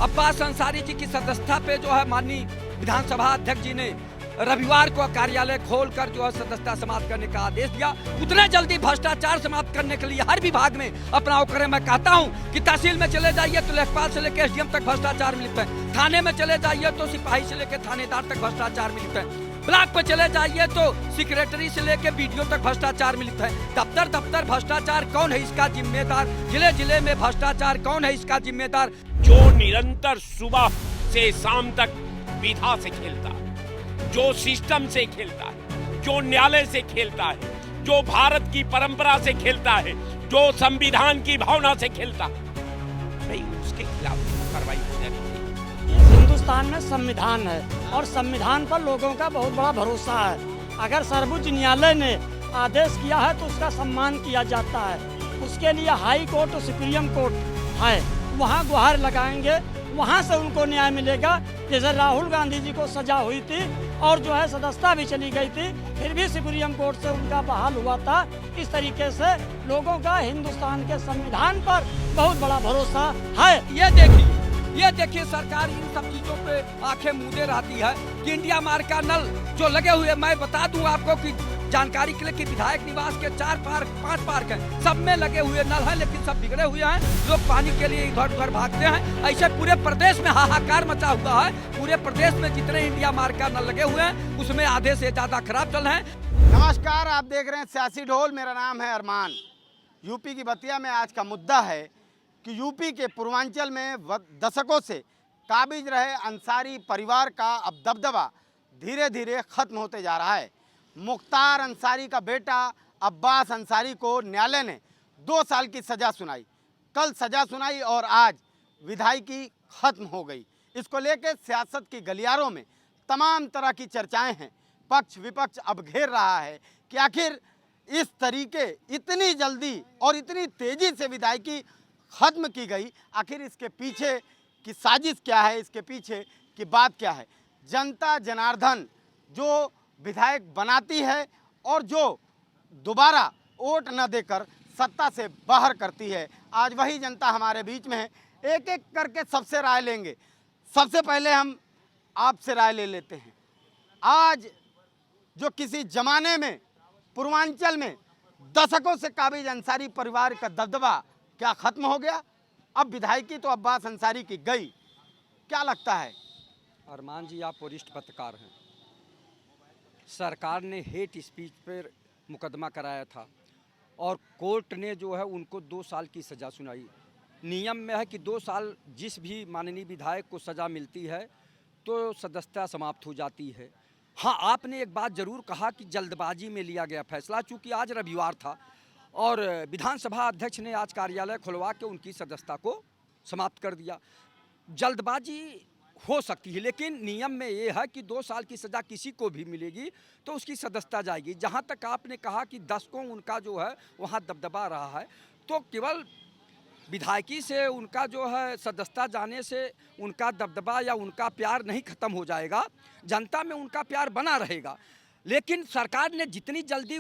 अब्बास अंसारी जी की सदस्यता पे जो है माननीय विधानसभा अध्यक्ष जी ने रविवार को कार्यालय खोलकर जो है सदस्यता समाप्त करने का आदेश दिया। उतने जल्दी भ्रष्टाचार समाप्त करने के लिए हर विभाग में अपनाव करें। मैं कहता हूं कि तहसील में चले जाइए तो लेखपाल से लेकर एसडीएम तक भ्रष्टाचार मिलता है, थाने में चले जाइए तो सिपाही से लेकर थानेदार तक भ्रष्टाचार मिलता है, ब्लॉक पे चले जाइए तो सेक्रेटरी से लेकर बीडीओ तक भ्रष्टाचार मिलता है, दफ्तर दफ्तर भ्रष्टाचार। कौन है इसका जिम्मेदार? जिले जिले में भ्रष्टाचार, कौन है इसका जिम्मेदार? जो निरंतर सुबह से शाम तक विधा से खेलता है, जो सिस्टम से खेलता है, जो न्यायालय से खेलता है, जो भारत की परंपरा से खेलता है, जो संविधान की भावना से खेलता है, नहीं उसके खिलाफ कार्रवाई होनी चाहिए। हिंदुस्तान में संविधान है और संविधान पर लोगों का बहुत बड़ा भरोसा है। अगर सर्वोच्च न्यायालय ने आदेश किया है तो उसका सम्मान किया जाता है। उसके लिए हाई कोर्ट और सुप्रीम कोर्ट है, वहाँ गुहार लगाएंगे, वहाँ से उनको न्याय मिलेगा। जैसे राहुल गांधी जी को सजा हुई थी और जो है सदस्यता भी चली गई थी, फिर भी सुप्रीम कोर्ट से उनका बहाल हुआ था। इस तरीके से लोगों का हिंदुस्तान के संविधान पर बहुत बड़ा भरोसा है। ये देखिए सरकार इन सब चीजों पे आंखें मूंदे रहती है कि इंडिया मार्ग का नल जो लगे हुए, मैं बता दूं आपको कि जानकारी के लिए कि विधायक निवास के 4 पार्क 5 पार्क हैं, सब में लगे हुए नल हैं, लेकिन सब बिगड़े हुए हैं। लोग पानी के लिए इधर उधर भागते हैं। ऐसे पूरे प्रदेश में हाहाकार मचा हुआ है। पूरे प्रदेश में जितने इंडिया मार्ग का नल लगे हुए हैं उसमें आधे से ज्यादा खराब चल रहे हैं। नमस्कार, आप देख रहे हैं सियासी ढोल। मेरा नाम है अरमान। यूपी की बतिया में आज का मुद्दा है कि यूपी के पूर्वांचल में दशकों से काबिज रहे अंसारी परिवार का अब दबदबा धीरे धीरे खत्म होते जा रहा है। मुख्तार अंसारी का बेटा अब्बास अंसारी को न्यायालय ने 2 साल की सज़ा सुनाई। कल सज़ा सुनाई और आज विधायकी खत्म हो गई। इसको लेकर सियासत की गलियारों में तमाम तरह की चर्चाएं हैं। पक्ष विपक्ष अब घेर रहा है कि आखिर इस तरीके इतनी जल्दी और इतनी तेज़ी से विधायकी खत्म की गई, आखिर इसके पीछे की साजिश क्या है, इसके पीछे की बात क्या है। जनता जनार्दन जो विधायक बनाती है और जो दोबारा वोट न देकर सत्ता से बाहर करती है, आज वही जनता हमारे बीच में है। एक एक करके सबसे राय लेंगे। सबसे पहले हम आपसे राय ले लेते हैं। आज जो किसी जमाने में पूर्वांचल में दशकों से काबिज अंसारी परिवार का दबदबा क्या खत्म हो गया? अब विधायकी तो अब्बास अंसारी की गई। क्या लगता है? अरमान जी, आप वरिष्ठ पत्रकार हैं। सरकार ने हेट स्पीच पर मुकदमा कराया था और कोर्ट ने जो है उनको 2 साल की सज़ा सुनाई। नियम में है कि 2 साल जिस भी माननीय विधायक को सज़ा मिलती है तो सदस्यता समाप्त हो जाती है। हाँ, आपने एक बात ज़रूर कहा कि जल्दबाजी में लिया गया फैसला, चूँकि आज रविवार था और विधानसभा अध्यक्ष ने आज कार्यालय खुलवा के उनकी सदस्यता को समाप्त कर दिया। जल्दबाजी हो सकती है, लेकिन नियम में ये है कि 2 साल की सज़ा किसी को भी मिलेगी तो उसकी सदस्यता जाएगी। जहाँ तक आपने कहा कि दशकों उनका जो है वहाँ दबदबा रहा है, तो केवल विधायकी से उनका जो है सदस्यता जाने से उनका दबदबा या उनका प्यार नहीं खत्म हो जाएगा। जनता में उनका प्यार बना रहेगा। लेकिन सरकार ने जितनी जल्दी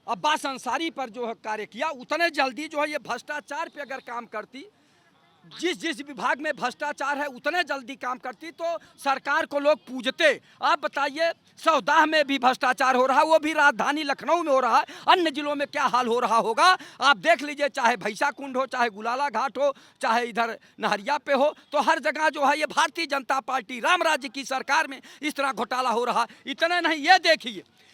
अब्बास अंसारी पर जो है कार्य किया, उतने जल्दी जो है ये भ्रष्टाचार पे अगर काम करती, जिस विभाग में भ्रष्टाचार है उतने जल्दी काम करती तो सरकार को लोग पूजते। आप बताइए, सौदाह में भी भ्रष्टाचार हो रहा है, वो भी राजधानी लखनऊ में हो रहा है। अन्य जिलों में क्या हाल हो रहा होगा आप देख लीजिए। चाहे भैंसा कुंड हो, चाहे गुलाला घाट हो, चाहे इधर नहरिया पे हो, तो हर जगह जो है ये भारतीय जनता पार्टी राम राज्य की सरकार में इस तरह घोटाला हो रहा। इतने नहीं,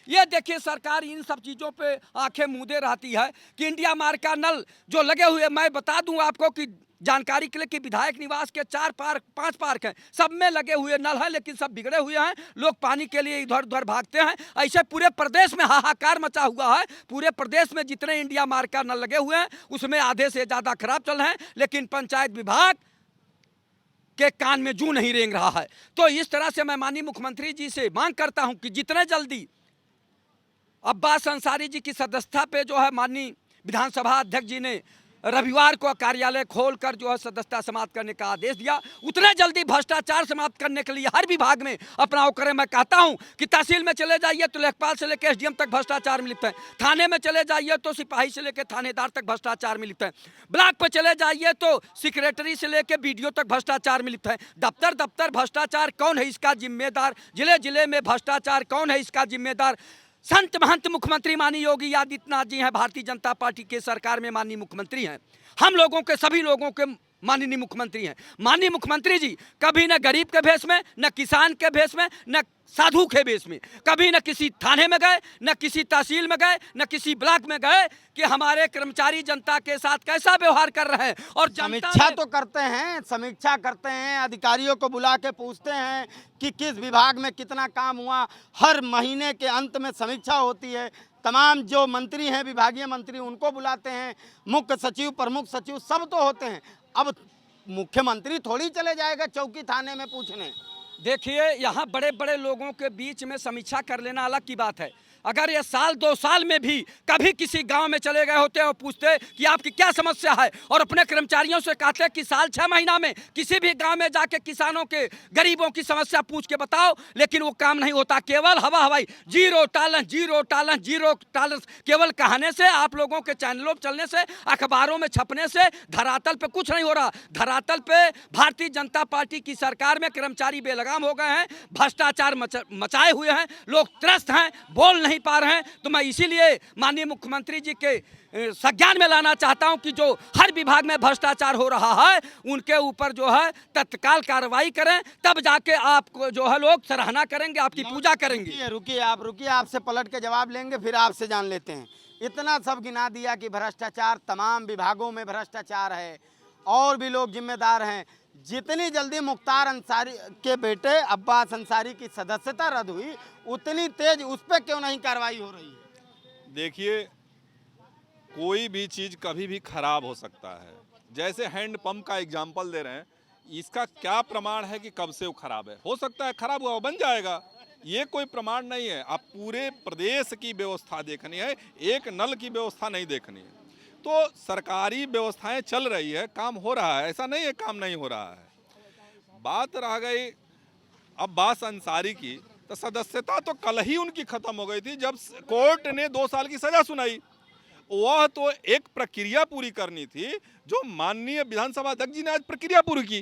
ये देखिए सरकार इन सब चीज़ों पे आंखें मूंदे रहती है कि इंडिया मार्ग का नल जो लगे हुए, मैं बता दूं आपको कि जानकारी के लिए कि विधायक निवास के 4 पार्क 5 पार्क हैं, सब में लगे हुए नल हैं, लेकिन सब बिगड़े हुए हैं। लोग पानी के लिए इधर उधर भागते हैं। ऐसे पूरे प्रदेश में हाहाकार मचा हुआ है। पूरे प्रदेश में जितने इंडिया मार्ग का नल लगे हुए हैं उसमें आधे से ज़्यादा खराब चल रहे हैं, लेकिन पंचायत विभाग के कान में जूं नहीं रेंग रहा है। तो इस तरह से मैं माननीय मुख्यमंत्री जी से मांग करता हूँ कि जितने जल्दी अब्बास अंसारी जी की सदस्यता पे जो है माननीय विधानसभा अध्यक्ष जी ने रविवार को कार्यालय खोलकर जो है सदस्यता समाप्त करने का आदेश दिया। उतने जल्दी भ्रष्टाचार समाप्त करने के लिए हर विभाग में अपनाव करें। मैं कहता हूं कि तहसील में चले जाइए तो लेखपाल से लेकर एसडीएम तक भ्रष्टाचार में लिप्त है, थाने में चले जाइए तो सिपाही से लेकर थानेदार तक भ्रष्टाचार में लिप्त है, ब्लॉक पर चले जाइए तो सेक्रेटरी से लेकर बीडीओ तक भ्रष्टाचार में लिप्त है। दफ्तर दफ्तर भ्रष्टाचार कौन है इसका जिम्मेदार? जिले जिले में भ्रष्टाचार कौन है इसका जिम्मेदार? संत महंत मुख्यमंत्री माननीय योगी आदित्यनाथ जी हैं, भारतीय जनता पार्टी के सरकार में माननीय मुख्यमंत्री हैं, हम लोगों के सभी लोगों के माननीय मुख्यमंत्री हैं। माननीय मुख्यमंत्री जी कभी न गरीब के भेष में, न किसान के भेष में, न साधु के भेष में, कभी न किसी थाने में गए, न किसी तहसील में गए, न किसी ब्लॉक में गए कि हमारे कर्मचारी जनता के साथ कैसा व्यवहार कर रहे हैं। और समीक्षा तो करते हैं, समीक्षा करते हैं, अधिकारियों को बुला के पूछते हैं कि किस विभाग में कितना काम हुआ। हर महीने के अंत में समीक्षा होती है, तमाम जो मंत्री हैं, विभागीय मंत्री, उनको बुलाते हैं, मुख्य सचिव, प्रमुख सचिव सब तो होते हैं। अब मुख्यमंत्री थोड़ी चले जाएगा चौकी थाने में पूछने। देखिए, यहाँ बड़े बड़े लोगों के बीच में समीक्षा कर लेना अलग की बात है। अगर ये साल 2 साल में भी कभी किसी गांव में चले गए होते और पूछते कि आपकी क्या समस्या है, और अपने कर्मचारियों से कहते कि साल 6 महीना में किसी भी गांव में जाके किसानों के, गरीबों की समस्या पूछ के बताओ, लेकिन वो काम नहीं होता। केवल हवा हवाई, zero tolerance, zero tolerance, zero tolerance, केवल कहने से, आप लोगों के चैनलों पर चलने से, अखबारों में छपने से धरातल पे कुछ नहीं हो रहा। धरातल पे भारतीय जनता पार्टी की सरकार में कर्मचारी बेलगाम हो गए हैं, भ्रष्टाचार मचाए हुए हैं, लोग त्रस्त हैं, बोल नहीं पा रहे हैं। तो मैं इसीलिए माननीय मुख्यमंत्री जी के संज्ञान में लाना चाहता हूं कि जो हर विभाग में भ्रष्टाचार हो रहा है उनके ऊपर जो है तत्काल कार्रवाई करें, तब जाके आपको जो है लोग सराहना करेंगे, आपकी पूजा करेंगे। रुकिए, आपसे पलट के जवाब लेंगे, फिर आपसे जान लेते हैं। इतना सब गिना दिया कि भ्रष्टाचार, तमाम विभागों में भ्रष्टाचार है, और भी लोग जिम्मेदार हैं। जितनी जल्दी मुख्तार अंसारी के बेटे अब्बास अंसारी की सदस्यता रद्द हुई, उतनी तेज उस पर क्यों नहीं कार्रवाई हो रही है? देखिए, कोई भी चीज़ कभी भी खराब हो सकता है। जैसे हैंड पंप का एग्जाम्पल दे रहे हैं, इसका क्या प्रमाण है कि कब से वो खराब है? हो सकता है खराब हुआ बन जाएगा, ये कोई प्रमाण नहीं है। आप पूरे प्रदेश की व्यवस्था देखनी है, एक नल की व्यवस्था नहीं देखनी है। तो सरकारी व्यवस्थाएं चल रही है, काम हो रहा है, ऐसा नहीं है काम नहीं हो रहा है। बात रह गई अब्बास अंसारी की, तो सदस्यता तो कल ही उनकी खत्म हो गई थी जब कोर्ट ने 2 साल की सजा सुनाई। वह तो एक प्रक्रिया पूरी करनी थी, जो माननीय विधानसभा अध्यक्ष जी ने आज प्रक्रिया पूरी की।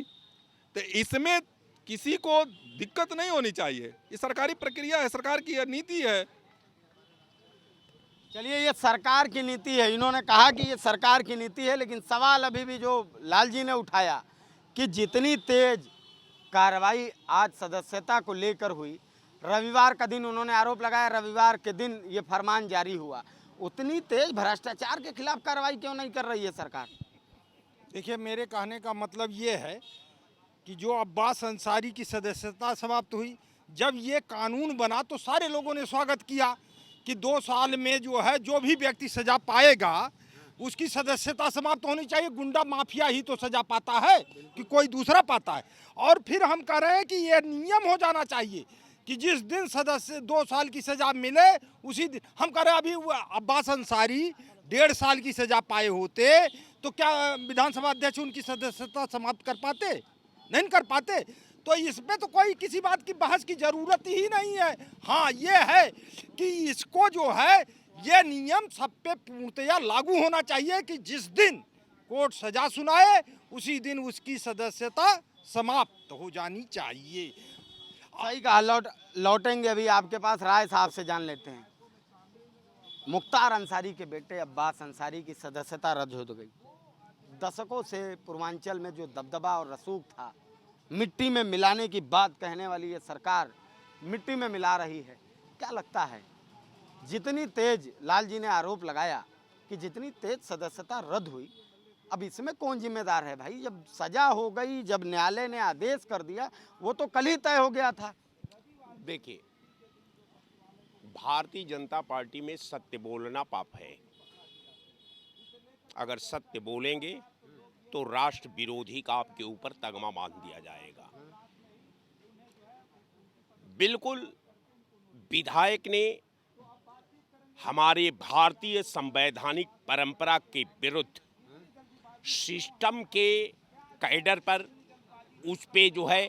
तो इसमें किसी को दिक्कत नहीं होनी चाहिए, ये सरकारी प्रक्रिया है, सरकार की नीति है। चलिए, ये सरकार की नीति है, इन्होंने कहा कि ये सरकार की नीति है, लेकिन सवाल अभी भी जो लाल जी ने उठाया कि जितनी तेज कार्रवाई आज सदस्यता को लेकर हुई, रविवार का दिन उन्होंने आरोप लगाया, रविवार के दिन ये फरमान जारी हुआ, उतनी तेज भ्रष्टाचार के खिलाफ कार्रवाई क्यों नहीं कर रही है सरकार? देखिए, मेरे कहने का मतलब ये है कि जो अब्बास अंसारी की सदस्यता समाप्त हुई, जब ये कानून बना तो सारे लोगों ने स्वागत किया कि 2 साल में जो है जो भी व्यक्ति सजा पाएगा उसकी सदस्यता समाप्त होनी चाहिए। गुंडा माफिया ही तो सजा पाता है कि कोई दूसरा पाता है। और फिर हम कह रहे हैं कि ये नियम हो जाना चाहिए कि जिस दिन सदस्य 2 साल की सजा मिले उसी दिन, हम कह रहे हैं अभी अब्बास अंसारी 1.5 साल की सजा पाए होते तो क्या विधानसभा अध्यक्ष उनकी सदस्यता समाप्त कर पाते? नहीं कर पाते। तो इसमें तो कोई किसी बात की बहस की जरूरत ही नहीं है। हाँ, ये है कि इसको जो है ये नियम सब पे पूर्णतया लागू होना चाहिए कि जिस दिन कोर्ट सजा सुनाए उसी दिन उसकी सदस्यता समाप्त हो जानी चाहिए। सही कहा। लौटेंगे अभी आपके पास, राय साहब से जान लेते हैं। मुख्तार अंसारी के बेटे अब्बास अंसारी की सदस्यता रद्द हो गई। दशकों से पूर्वांचल में जो दबदबा और रसूख था, मिट्टी में मिलाने की बात कहने वाली ये सरकार मिट्टी में मिला रही है। क्या लगता है, जितनी तेज लाल जी ने आरोप लगाया कि जितनी तेज सदस्यता रद्द हुई, अब इसमें कौन जिम्मेदार है भाई? जब सजा हो गई, जब न्यायालय ने आदेश कर दिया, वो तो कल ही तय हो गया था। देखिए, भारतीय जनता पार्टी में सत्य बोलना पाप है। अगर सत्य बोलेंगे तो राष्ट्र विरोधी का आपके ऊपर तगमा बांध दिया जाएगा। बिल्कुल विधायक ने हमारे भारतीय संवैधानिक परंपरा के विरुद्ध सिस्टम के कैडर पर उस पे जो है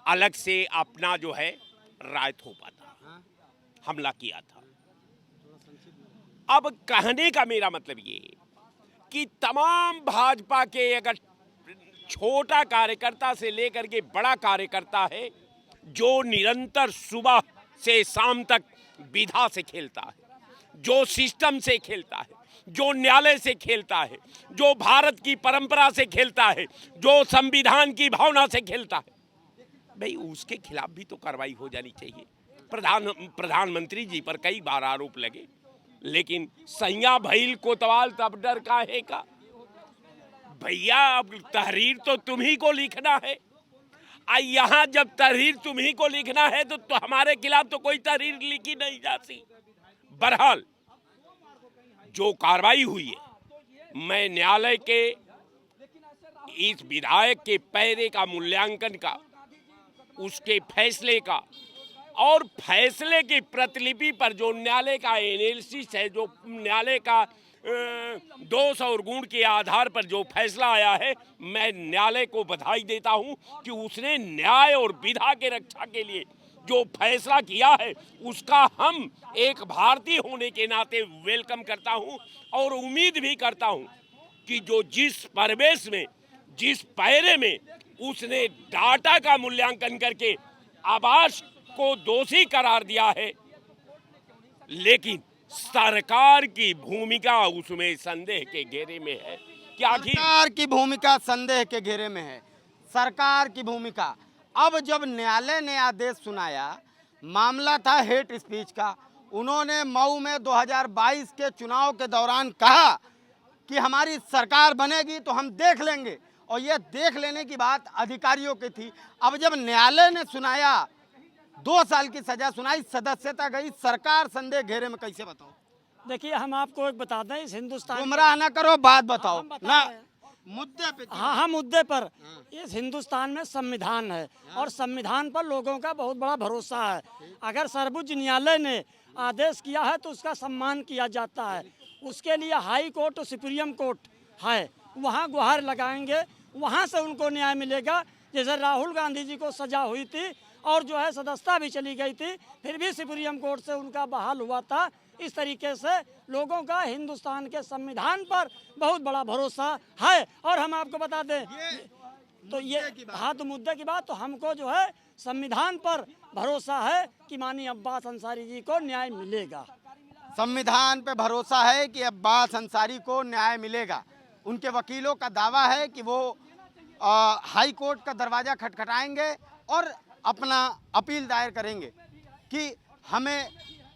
अलग से अपना जो है राय थोपा था, हमला किया था। अब कहने का मेरा मतलब ये कि तमाम भाजपा के अगर छोटा कार्यकर्ता से लेकर के बड़ा कार्यकर्ता है जो निरंतर सुबह से शाम तक विधा से खेलता है, जो सिस्टम से खेलता है, जो न्यायालय से खेलता है, जो भारत की परंपरा से खेलता है, जो संविधान की भावना से खेलता है, भाई उसके खिलाफ भी तो कार्रवाई हो जानी चाहिए। प्रधानमंत्री जी पर कई बार आरोप लगे, लेकिन सैया भइल कोतवाल तब डर काहे का। भैया अब तहरीर तो तुम्ही को लिखना है, यहाँ जब तहरीर तुम्ही को लिखना है तो हमारे खिलाफ तो कोई तहरीर लिखी नहीं जाती। बहरहाल जो कार्रवाई हुई है, मैं न्यायालय के इस विधायक के पैरे का मूल्यांकन का, उसके फैसले का और फैसले की प्रतिलिपि पर जो न्यायालय का एनालिसिस है, जो न्यायालय का दोष और गुण के आधार पर जो फैसला आया है, मैं न्यायालय को बधाई देता हूं कि उसने न्याय और विधा के रक्षा के लिए जो फैसला किया है उसका हम एक भारतीय होने के नाते वेलकम करता हूं और उम्मीद भी करता हूं कि जो जिस परिवेश में, जिस पैरे में उसने डाटा का मूल्यांकन करके आवास को दोषी करार दिया है, लेकिन सरकार की भूमिका उसमें संदेह के घेरे में है। क्या सरकार की भूमिका संदेह के घेरे में है, सरकार की भूमिका। अब जब न्यायालय ने आदेश सुनाया, मामला था हेट स्पीच का, उन्होंने मऊ में 2022 के चुनाव के दौरान कहा कि हमारी सरकार बनेगी तो हम देख लेंगे, और यह देख लेने की बात अधिकारियों की थी। अब जब न्यायालय ने सुनाया, 2 साल की सजा सुनाई, सदस्यता गई, सरकार संदेह घेरे में, कैसे बताओ? देखिए हम आपको एक बता दें, इस हिंदुस्तान गुमराह ना करो, बात बताओ ना, मुद्दे पे। हाँ मुद्दे पर। इस हिंदुस्तान में संविधान है और संविधान पर लोगों का बहुत बड़ा भरोसा है। अगर सर्वोच्च न्यायालय ने आदेश किया है तो उसका सम्मान किया जाता है। उसके लिए हाई कोर्ट और सुप्रीम कोर्ट है, वहाँ गुहार लगाएंगे, वहाँ से उनको न्याय मिलेगा। जैसे राहुल गांधी जी को सजा हुई थी और जो है सदस्यता भी चली गई थी, फिर भी सुप्रीम कोर्ट से उनका बहाल हुआ था। इस तरीके से लोगों का हिंदुस्तान के संविधान पर बहुत बड़ा भरोसा है। और हम आपको बता दें तो ये हाँ, तो मुद्दे की बात, तो हमको जो है संविधान पर भरोसा है कि माननीय अब्बास अंसारी जी को न्याय मिलेगा। संविधान पे भरोसा है कि अब्बास अंसारी को न्याय मिलेगा। उनके वकीलों का दावा है कि वो हाई कोर्ट का दरवाज़ा खटखटाएंगे और अपना अपील दायर करेंगे कि हमें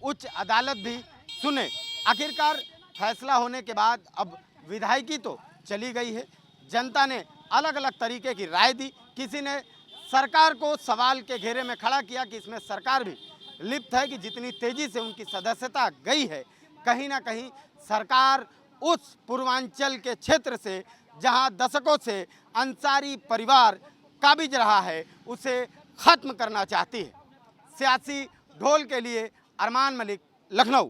उच्च अदालत भी सुने। आखिरकार फैसला होने के बाद अब विधायकी तो चली गई है, जनता ने अलग अलग तरीके की राय दी। किसी ने सरकार को सवाल के घेरे में खड़ा किया कि इसमें सरकार भी लिप्त है कि जितनी तेजी से उनकी सदस्यता गई है, कहीं ना कहीं सरकार उस पूर्वांचल के क्षेत्र से जहां दशकों से अंसारी परिवार काबिज रहा है, उसे ख़त्म करना चाहती है। सियासी ढोल के लिए अरमान मलिक, लखनऊ।